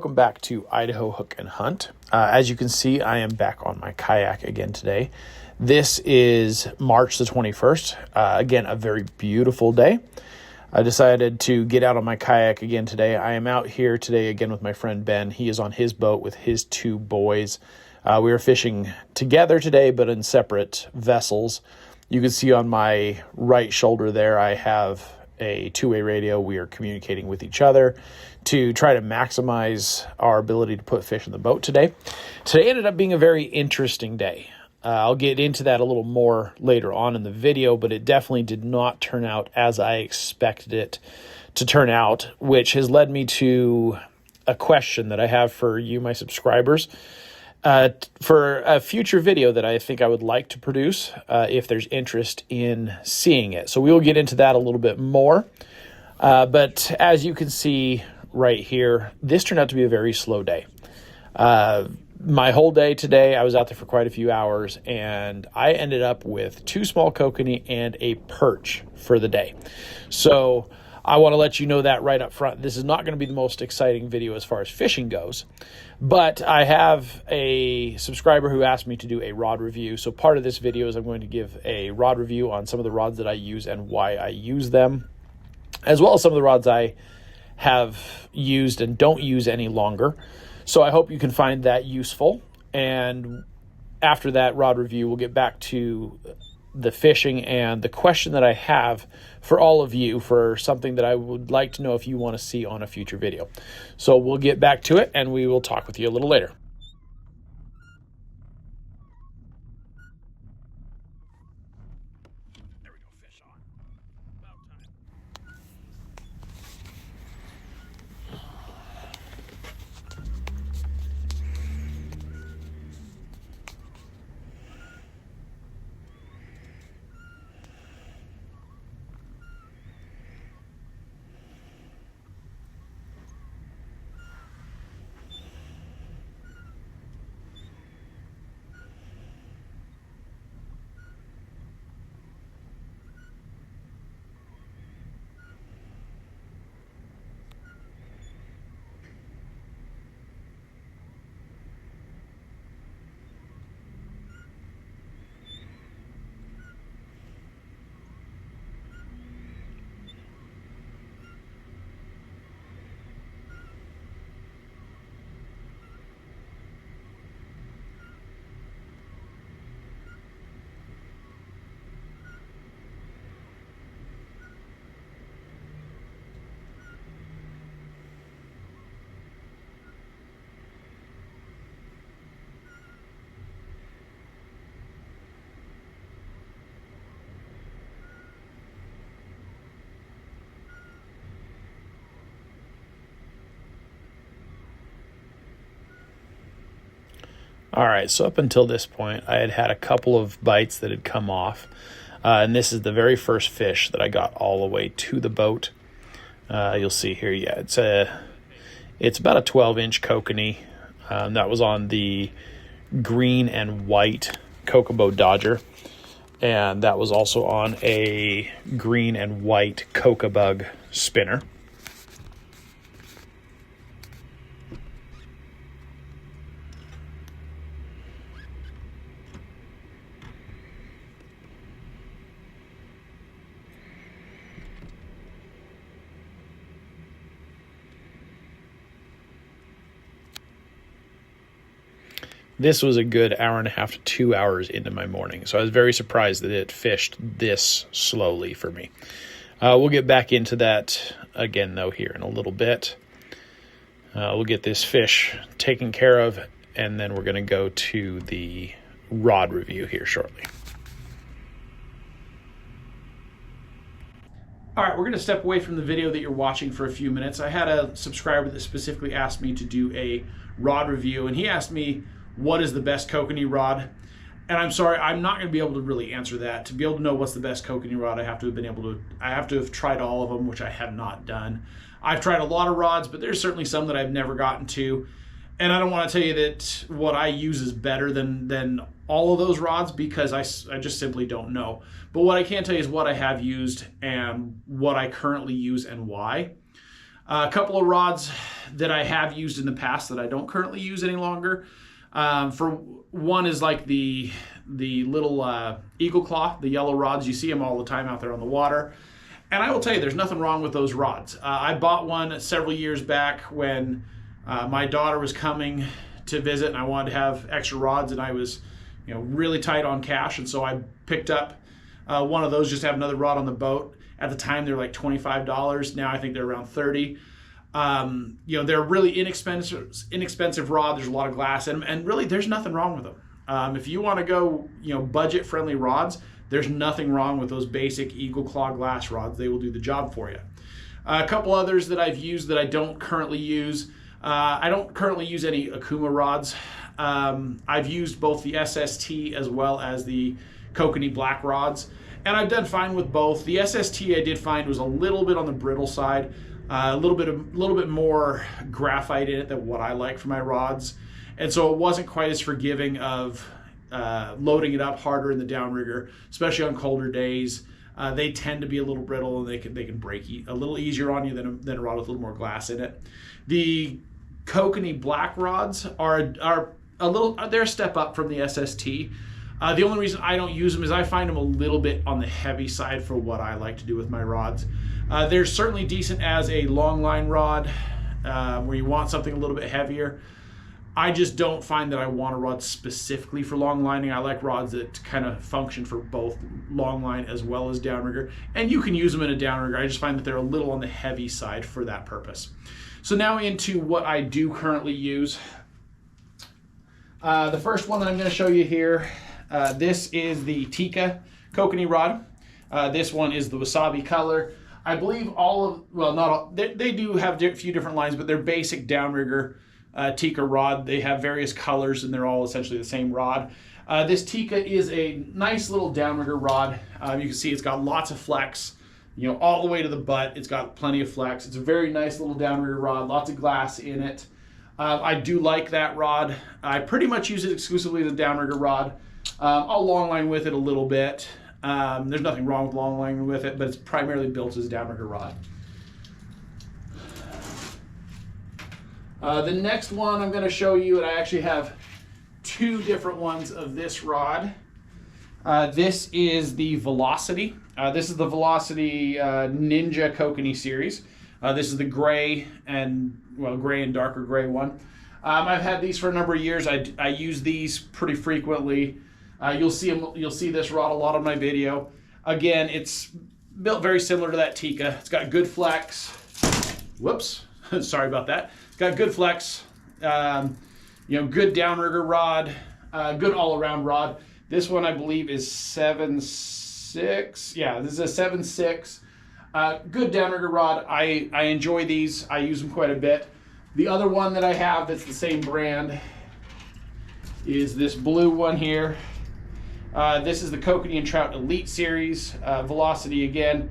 welcome back to Idaho Hook and Hunt. As you can see, I am back on my kayak again today. This is March the 21st. Again, a very beautiful day. I decided to get out on my kayak again today. I am out here today again with my friend Ben. He is on his boat with his two boys. We are fishing together today, but in separate vessels. You can see on my right shoulder there, I have a two-way radio. We are communicating with each other to try to maximize our ability to put fish in the boat today. Today ended up being a very interesting day. I'll get into that a little more later on in the video, but it definitely did not turn out as I expected it to turn out, which has led me to a question that I have for you, my subscribers, for a future video that I think I would like to produce if there's interest in seeing it. So we will get into that a little bit more. But as you can see right here, this turned out to be a very slow day. My whole day today, I was out there for quite a few hours, and I ended up with 2 small kokanee and a perch for the day. So I want to let you know that right up front. This is not going to be the most exciting video as far as fishing goes, but I have a subscriber who asked me to do a rod review. So part of this video is I'm going to give a rod review on some of the rods that I use and why I use them, as well as some of the rods I have used and don't use any longer. So I hope you can find that useful. And after that rod review, we'll get back to the fishing and the question that I have for all of you for something that I would like to know if you want to see on a future video. So we'll get back to it and we will talk with you a little later. There we go, fish on. About time. All right, so up until this point, I had had a couple of bites that had come off, and this is the very first fish that I got all the way to the boat. You'll see here, yeah, it's about a 12-inch kokanee. That was on the green and white Kokobo Dodger, and that was also on a green and white Kokabug spinner. This was a good hour and a half to 2 hours into my morning, so I was very surprised that it fished this slowly for me. We'll get back into that again, though, here in a little bit. We'll get this fish taken care of, and then we're going to go to the rod review here shortly. All right, we're going to step away from the video that you're watching for a few minutes. I had a subscriber that specifically asked me to do a rod review, and he asked me, what is the best kokanee rod? And I'm sorry, I'm not going to be able to really answer that. To be able to know what's the best kokanee rod, I have to have tried all of them, which I have not done. I've tried a lot of rods, but there's certainly some that I've never gotten to. And I don't want to tell you that what I use is better than all of those rods, because I just simply don't know. But what I can tell you is what I have used and what I currently use and why. A couple of rods that I have used in the past that I don't currently use any longer. For one is like the little eagle claw, the yellow rods. You see them all the time out there on the water. And I will tell you, there's nothing wrong with those rods. I bought one several years back when my daughter was coming to visit, and I wanted to have extra rods, and I was, really tight on cash, and so I picked up one of those just to have another rod on the boat. At the time, they're like $25. Now I think they're around $30. They're really inexpensive rod. There's a lot of glass in them, and really, there's nothing wrong with them. If you want to go, budget-friendly rods, there's nothing wrong with those basic Eagle Claw glass rods. They will do the job for you. A couple others that I've used that I don't currently use. I don't currently use any Akuma rods. I've used both the SST as well as the Kokanee black rods, and I've done fine with both. The SST I did find was a little bit on the brittle side, a little bit more graphite in it than what I like for my rods, and so it wasn't quite as forgiving of loading it up harder in the downrigger, especially on colder days. They tend to be a little brittle, and they can break a little easier on you than a rod with a little more glass in it. The Kokanee black rods are they're a step up from the SST. The only reason I don't use them is I find them a little bit on the heavy side for what I like to do with my rods. They're certainly decent as a long line rod where you want something a little bit heavier. I just don't find that I want a rod specifically for long lining. I like rods that kind of function for both long line as well as downrigger, and you can use them in a downrigger. I just find that they're a little on the heavy side for that purpose. So now into what I do currently use. The first one that I'm going to show you here, this is the Tika Kokanee rod. This one is the wasabi color. I believe not all, they do have a few different lines, but they're basic downrigger Tika rod. They have various colors, and they're all essentially the same rod. This Tika is a nice little downrigger rod. You can see it's got lots of flex, all the way to the butt. It's got plenty of flex. It's a very nice little downrigger rod, lots of glass in it. I do like that rod. I pretty much use it exclusively as a downrigger rod. I'll longline with it a little bit. There's nothing wrong with longlining with it, but it's primarily built as a downrigger rod. The next one I'm going to show you, and I actually have two different ones of this rod. This is the Velocity. This is the Velocity Ninja Kokanee series. This is the gray and darker gray one. I've had these for a number of years. I use these pretty frequently. You'll see this rod a lot on my video. Again, it's built very similar to that Tika. It's got good flex. Whoops, sorry about that. It's got good flex. Good downrigger rod. Good all-around rod. This one I believe is 7.6. Yeah, this is a 7.6. Good downrigger rod. I enjoy these. I use them quite a bit. The other one that I have that's the same brand is this blue one here. This is the Kokanee and Trout Elite Series, Velocity again.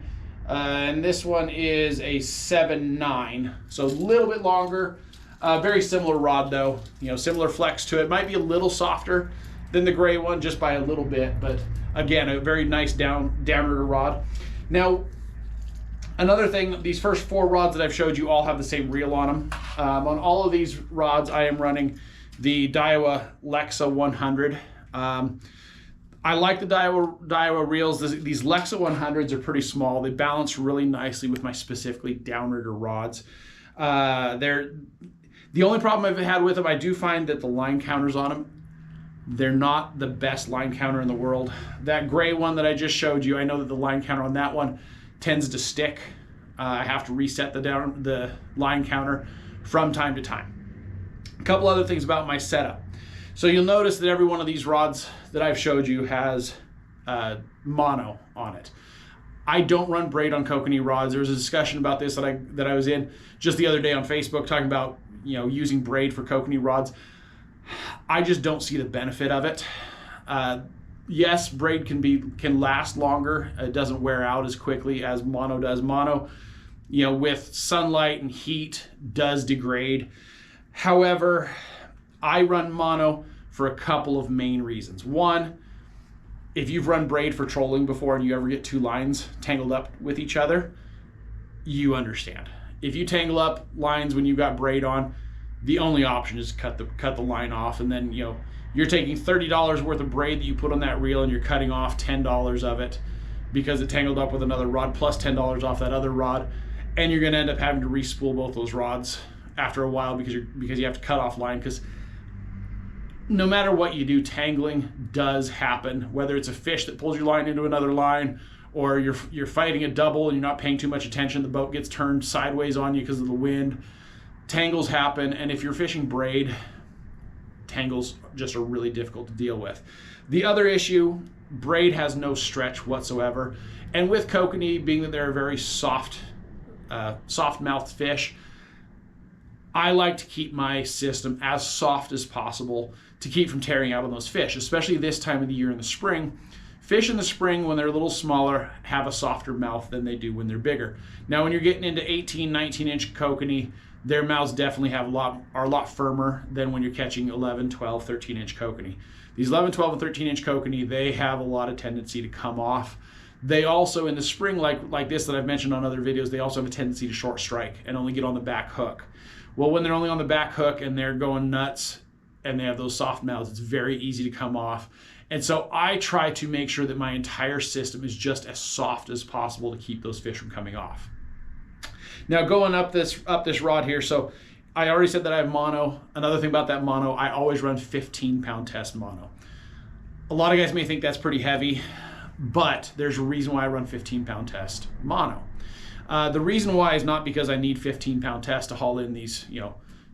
And this one is a 7.9, so a little bit longer. Very similar rod though, similar flex to it. Might be a little softer than the gray one just by a little bit, but again, a very nice downrigger rod. Now, another thing, these first four rods that I've showed you all have the same reel on them. On all of these rods, I am running the Daiwa Lexa 100. I like the Daiwa reels. These Lexa 100s are pretty small. They balance really nicely with my specifically downrigger rods. The only problem I've had with them, I do find that the line counters on them, they're not the best line counter in the world. That gray one that I just showed you, I know that the line counter on that one tends to stick. I have to reset the line counter from time to time. A couple other things about my setup. So you'll notice that every one of these rods that I've showed you has mono on it. I don't run braid on Kokanee rods. There was a discussion about this that I was in just the other day on Facebook talking about using braid for Kokanee rods. I just don't see the benefit of it. Yes, braid can last longer. It doesn't wear out as quickly as mono does. Mono, with sunlight and heat, does degrade. However, I run mono for a couple of main reasons. One, if you've run braid for trolling before and you ever get two lines tangled up with each other, you understand. If you tangle up lines when you've got braid on, the only option is cut the line off, and then you're taking $30 worth of braid that you put on that reel, and you're cutting off $10 of it because it tangled up with another rod, plus $10 off that other rod, and you're going to end up having to re-spool both those rods after a while because you have to cut off line, because no matter what you do, tangling does happen. Whether it's a fish that pulls your line into another line, or you're fighting a double and you're not paying too much attention, the boat gets turned sideways on you because of the wind. Tangles happen, and if you're fishing braid, tangles just are really difficult to deal with. The other issue, braid has no stretch whatsoever, and with kokanee, being that they're a very soft-mouthed fish, I like to keep my system as soft as possible to keep from tearing out on those fish, especially this time of the year in the spring. Fish in the spring, when they're a little smaller, have a softer mouth than they do when they're bigger. Now, when you're getting into 18, 19-inch kokanee, their mouths definitely are a lot firmer than when you're catching 11, 12, 13-inch kokanee. These 11, 12, and 13-inch kokanee, they have a lot of tendency to come off. They also, in the spring, like this that I've mentioned on other videos, they also have a tendency to short strike and only get on the back hook. Well, when they're only on the back hook and they're going nuts and they have those soft mouths, it's very easy to come off. And so I try to make sure that my entire system is just as soft as possible to keep those fish from coming off. Now, going up this rod here, so I already said that I have mono. Another thing about that mono, I always run 15-pound test mono. A lot of guys may think that's pretty heavy, but there's a reason why I run 15-pound test mono. The reason why is not because I need 15-pound test to haul in these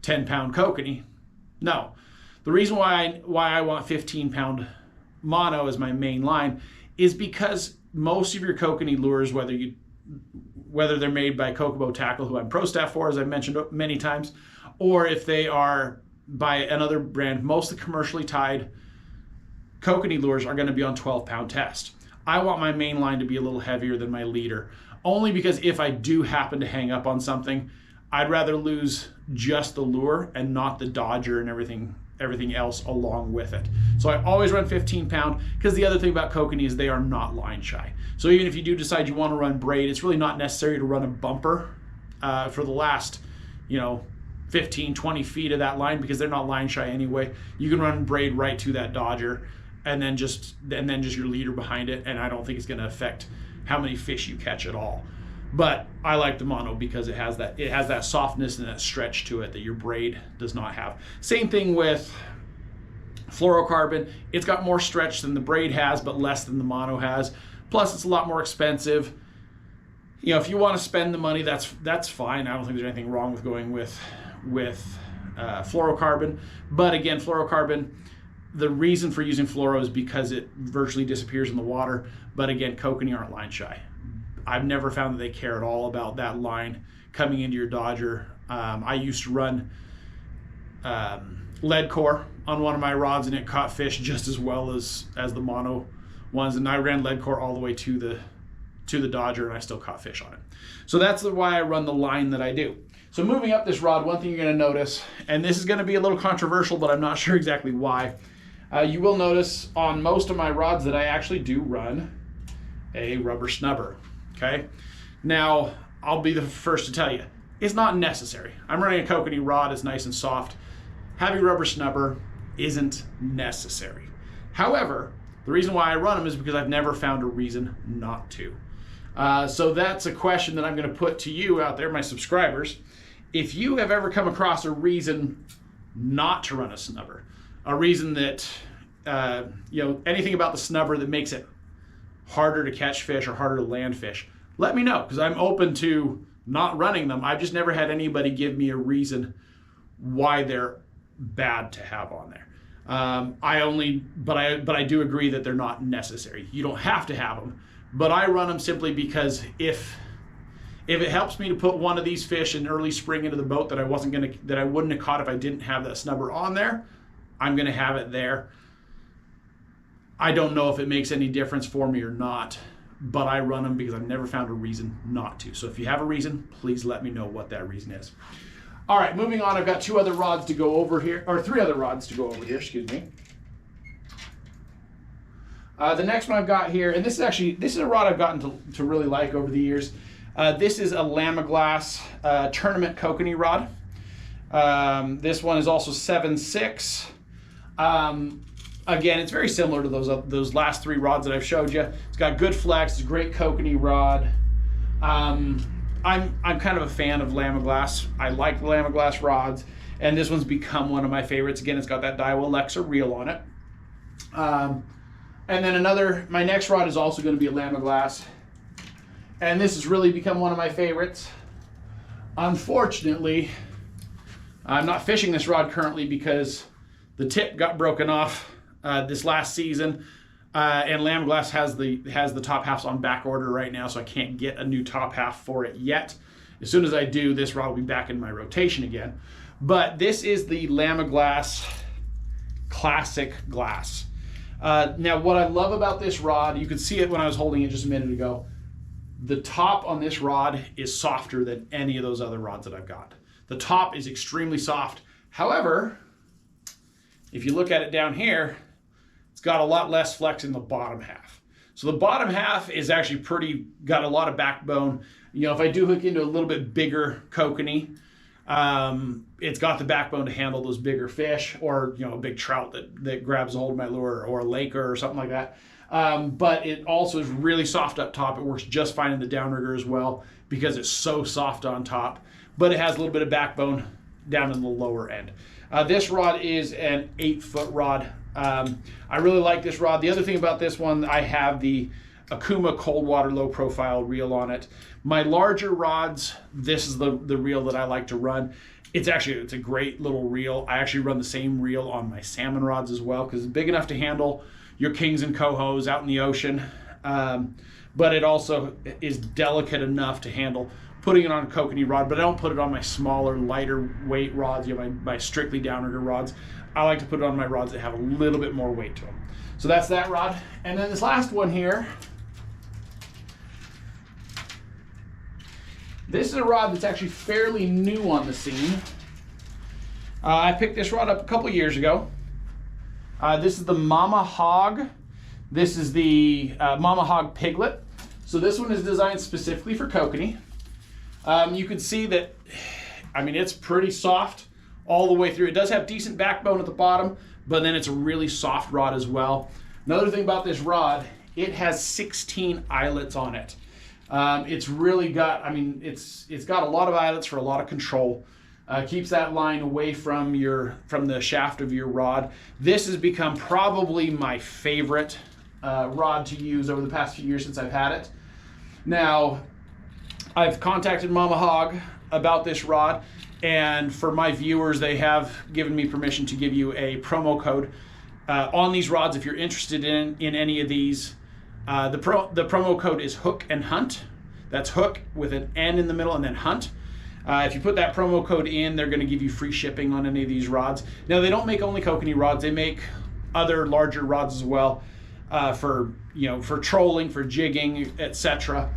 10-pound kokanee. No. The reason why I want 15-pound mono as my main line is because most of your kokanee lures, whether they're made by Kokobo Tackle, who I'm pro staff for, as I've mentioned many times, or if they are by another brand, most of the commercially tied kokanee lures are going to be on 12-pound test. I want my main line to be a little heavier than my leader, only because if I do happen to hang up on something, I'd rather lose just the lure and not the dodger and everything else along with it. So I always run 15-pound, because the other thing about kokanee is they are not line shy. So even if you do decide you want to run braid, it's really not necessary to run a bumper for the last 15, 20 feet of that line, because they're not line shy anyway. You can run braid right to that dodger and then just your leader behind it, and I don't think it's going to affect how many fish you catch at all. But I like the mono because it has that softness and that stretch to it that your braid does not have. Same thing with fluorocarbon. It's got more stretch than the braid has, but less than the mono has. Plus, it's a lot more expensive. If you want to spend the money, that's fine. I don't think there's anything wrong with going with fluorocarbon. But again, fluorocarbon, the reason for using fluoro is because it virtually disappears in the water. But again, kokanee aren't line shy. I've never found that they care at all about that line coming into your dodger. I used to run lead core on one of my rods, and it caught fish just as well as the mono ones. And I ran lead core all the way to the dodger, and I still caught fish on it. So that's why I run the line that I do. So moving up this rod, one thing you're going to notice, and this is going to be a little controversial, but I'm not sure exactly why. You will notice on most of my rods that I actually do run a rubber snubber. Okay. Now, I'll be the first to tell you, it's not necessary. I'm running a kokanee rod, it's nice and soft. Having rubber snubber isn't necessary. However, the reason why I run them is because I've never found a reason not to. So that's a question that I'm going to put to you out there, my subscribers. If you have ever come across a reason not to run a snubber, a reason that, anything about the snubber that makes it harder to catch fish or harder to land fish, let me know, because I'm open to not running them. I've just never had anybody give me a reason why they're bad to have on there. But I do agree that they're not necessary. You don't have to have them, but I run them simply because if it helps me to put one of these fish in early spring into the boat that I wouldn't have caught if I didn't have that snubber on there, I'm going to have it there. I don't know if it makes any difference for me or not, but I run them because I've never found a reason not to. So if you have a reason, please let me know what that reason is. All right, moving on, I've got three other rods to go over here, excuse me. The next one I've got here, and this is a rod I've gotten to really like over the years. This is a Lamiglass tournament kokanee rod. This one is also 7.6. Again, it's very similar to those last three rods that I've showed you. It's got good flex, it's a great kokanee rod. I'm kind of a fan of Lamiglass. I like the Lamiglass rods, and this one's become one of my favorites. Again, it's got that Daiwa Alexa reel on it. And then my next rod is also going to be a Lamiglass, and this has really become one of my favorites. Unfortunately, I'm not fishing this rod currently because the tip got broken off this last season, and Lamiglass has the top halves on back order right now, so I can't get a new top half for it yet. As soon as I do, this rod will be back in my rotation again. But this is the Lamiglass Classic Glass. Now, what I love about this rod, you could see it when I was holding it just a minute ago. The top on this rod is softer than any of those other rods that I've got. The top is extremely soft. However, if you look at it down here, it's got a lot less flex in the bottom half. So the bottom half is actually got a lot of backbone. You know, if I do hook into a little bit bigger kokanee, it's got the backbone to handle those bigger fish, or, you know, a big trout that grabs a hold of my lure, or a laker or something like that. But it also is really soft up top. It works just fine in the downrigger as well because it's so soft on top, but it has a little bit of backbone down in the lower end. This rod is an 8-foot rod. I really like this rod. The other thing about this one, I have the Akuma cold water low profile reel on it. My larger rods, this is the reel that I like to run. It's a great little reel. I actually run the same reel on my salmon rods as well because it's big enough to handle your kings and cohos out in the ocean. But it also is delicate enough to handle putting it on a kokanee rod, but I don't put it on my smaller, lighter weight rods, you know, my strictly downrigger rods. I like to put it on my rods that have a little bit more weight to them. So that's that rod. And then this last one here, this is a rod that's actually fairly new on the scene. I picked this rod up a couple years ago. This is the Mama Hog. This is the Mama Hog Piglet. So this one is designed specifically for kokanee. You can see that, I mean, it's pretty soft all the way through. It does have decent backbone at the bottom, but then it's a really soft rod as well. Another thing about this rod, it has 16 eyelets on it. It's really got, I mean, it's got a lot of eyelets for a lot of control. Keeps that line away from the shaft of your rod. This has become probably my favorite rod to use over the past few years since I've had it. Now, I've contacted Mama Hog about this rod, and for my viewers, they have given me permission to give you a promo code on these rods if you're interested in any of these. The promo code is Hook and Hunt. That's Hook with an N in the middle and then Hunt. If you put that promo code in, they're going to give you free shipping on any of these rods. Now, they don't make only kokanee rods. They make other larger rods as well for trolling, for jigging, etc.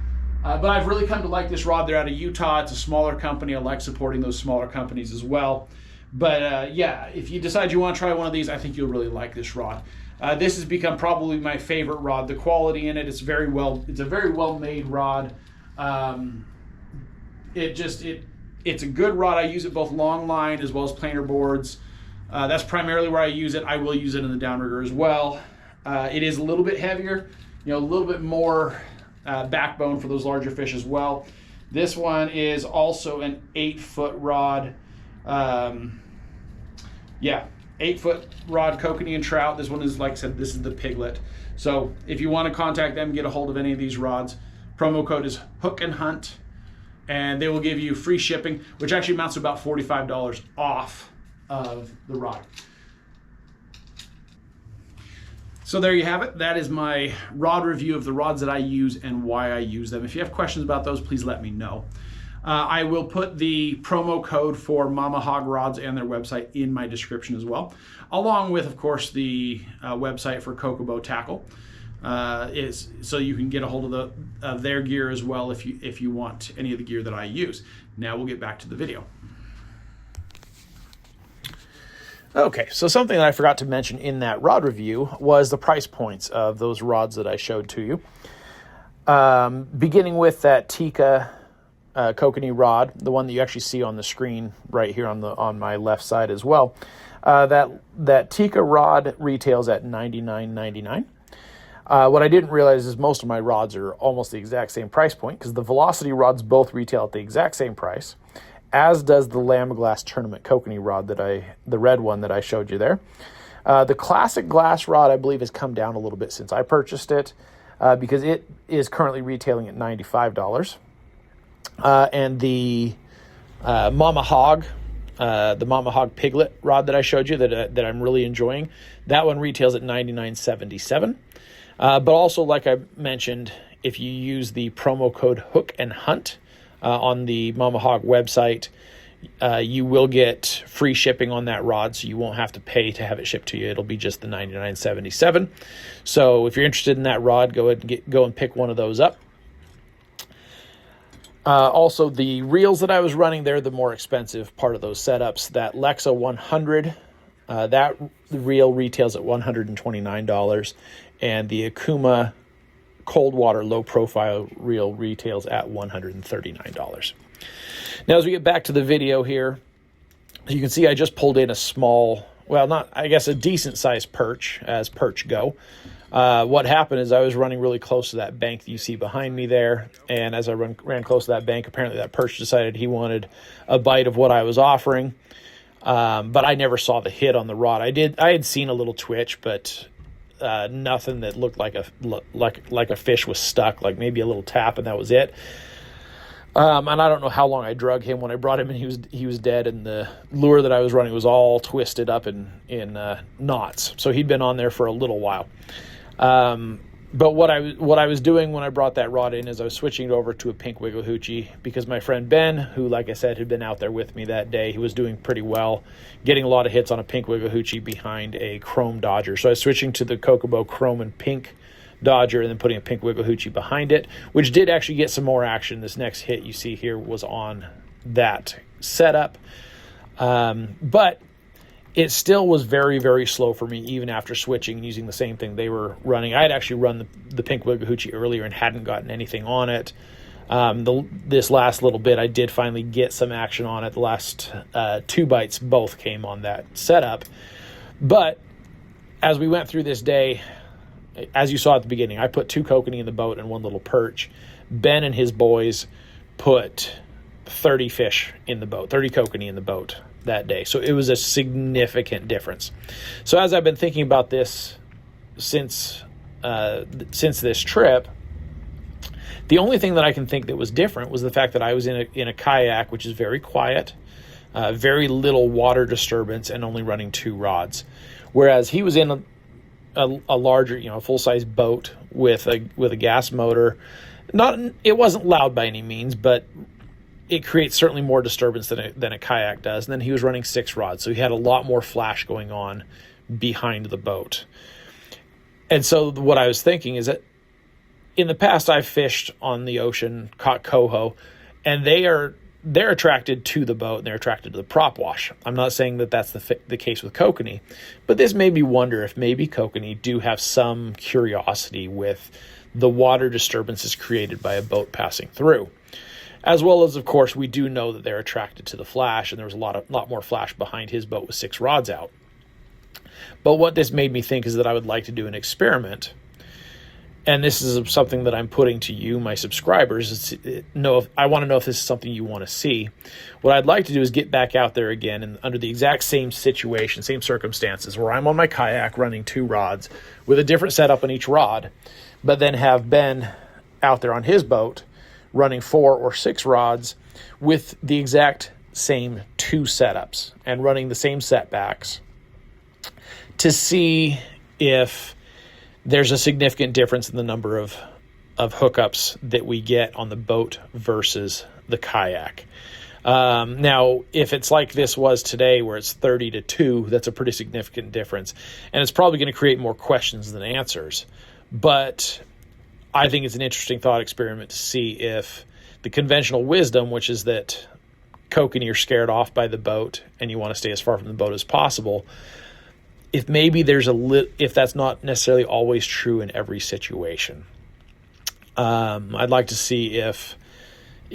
But I've really come to like this rod. They're out of Utah. It's a smaller company. I like supporting those smaller companies as well. But yeah, if you decide you want to try one of these, I think you'll really like this rod. This has become probably my favorite rod. The quality in it, it's a very well made rod. It's a good rod. I use it both long line as well as planer boards. That's primarily where I use it. I will use it in the downrigger as well. It is a little bit heavier, a little bit more backbone for those larger fish as well. This one is also an 8-foot rod. 8-foot rod, kokanee and trout. This one is, like I said, this is the Piglet. So if you want to contact them, get a hold of any of these rods, promo code is Hook and Hunt, and they will give you free shipping, which actually amounts to about $45 off of the rod. So there you have it. That is my rod review of the rods that I use and why I use them. If you have questions about those, please let me know. I will put the promo code for Mama Hog rods and their website in my description as well, along with, of course, the website for Kokobo Tackle. So you can get a hold of their gear as well if you want any of the gear that I use. Now we'll get back to the video. Okay, so something that I forgot to mention in that rod review was the price points of those rods that I showed to you. Beginning with that Tika kokanee rod, the one that you actually see on the screen right here on my left side as well. That Tika rod retails at $99.99. What I didn't realize is most of my rods are almost the exact same price point, because the Velocity rods both retail at the exact same price, as does the Lamb-Glass Tournament kokanee rod the red one that I showed you there. The Classic Glass rod, I believe, has come down a little bit since I purchased it, because it is currently retailing at $95. And the Mama Hog Piglet rod that I showed you that I'm really enjoying, that one retails at $99.77. But also, like I mentioned, if you use the promo code Hook and Hunt on the Mama Hog website, you will get free shipping on that rod, so you won't have to pay to have it shipped to you. It'll be just the $99.77. So if you're interested in that rod, go and pick one of those up. Also, the reels that I was running, they're the more expensive part of those setups. That Lexa 100, that reel retails at $129, and the Akuma cold water low profile reel retails at $139. Now, as we get back to the video here, you can see I just pulled in a small, a decent sized perch, as perch go. What happened is I was running really close to that bank that you see behind me there, and as I ran close to that bank, apparently that perch decided he wanted a bite of what I was offering, but I never saw the hit on the rod. I had seen a little twitch, but nothing that looked like a fish was stuck, like maybe a little tap, and that was it. And I don't know how long I drug him. When I brought him in, he was dead, and the lure that I was running was all twisted up in knots. So he'd been on there for a little while. But what I was doing when I brought that rod in is I was switching it over to a pink wiggle hoochie, because my friend Ben, who, like I said, had been out there with me that day, he was doing pretty well, getting a lot of hits on a pink wiggle hoochie behind a chrome Dodger. So I was switching to the Kokomo chrome and pink Dodger, and then putting a pink wiggle hoochie behind it, which did actually get some more action. This next hit you see here was on that setup, but it still was very, very slow for me, even after switching and using the same thing they were running. I had actually run the pink wiggle hoochie earlier and hadn't gotten anything on it. This last little bit, I did finally get some action on it. The last 2 bites both came on that setup. But as we went through this day, as you saw at the beginning, I put 2 kokanee in the boat and 1 little perch. Ben and his boys put 30 fish in the boat, 30 kokanee in the boat that day. So it was a significant difference. So as I've been thinking about this since this trip, the only thing that I can think that was different was the fact that I was in a kayak, which is very quiet, very little water disturbance, and only running 2 rods. Whereas he was in a larger, full-size boat with a gas motor. It wasn't loud by any means, but it creates certainly more disturbance than a kayak does. And then he was running 6 rods, so he had a lot more flash going on behind the boat. And so what I was thinking is that in the past I've fished on the ocean, caught coho, and they're attracted to the boat, and they're attracted to the prop wash. I'm not saying that that's the case with kokanee, but this made me wonder if maybe kokanee do have some curiosity with the water disturbances created by a boat passing through. As well as, of course, we do know that they're attracted to the flash, and there was a lot more flash behind his boat with 6 rods out. But what this made me think is that I would like to do an experiment, and this is something that I'm putting to you, my subscribers. I want to know if this is something you want to see. What I'd like to do is get back out there again, and under the exact same situation, same circumstances, where I'm on my kayak running 2 rods with a different setup on each rod, but then have Ben out there on his boat running 4 or 6 rods with the exact same 2 setups and running the same setbacks, to see if there's a significant difference in the number of hookups that we get on the boat versus the kayak. Now, if it's like this was today, where it's 30-2, that's a pretty significant difference. And it's probably going to create more questions than answers. But I think it's an interesting thought experiment to see if the conventional wisdom, which is that kokanee are scared off by the boat and you want to stay as far from the boat as possible, if maybe if that's not necessarily always true in every situation. I'd like to see if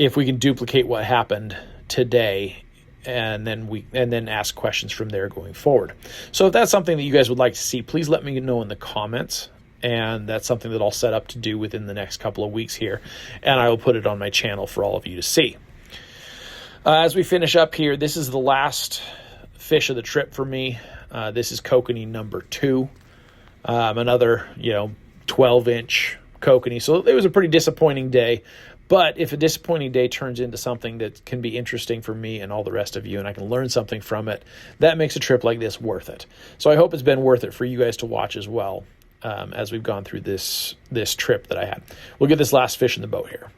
if we can duplicate what happened today, and then ask questions from there going forward. So if that's something that you guys would like to see, please let me know in the comments. And that's something that I'll set up to do within the next couple of weeks here. And I will put it on my channel for all of you to see. As we finish up here, this is the last fish of the trip for me. This is kokanee number 2. Another, 12-inch kokanee. So it was a pretty disappointing day. But if a disappointing day turns into something that can be interesting for me and all the rest of you, and I can learn something from it, that makes a trip like this worth it. So I hope it's been worth it for you guys to watch as well, as we've gone through this trip that I had. We'll get this last fish in the boat here.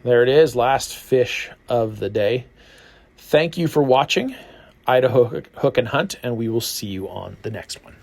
There it is, last fish of the day. Thank you for watching Idaho Hook and Hunt, and we will see you on the next one.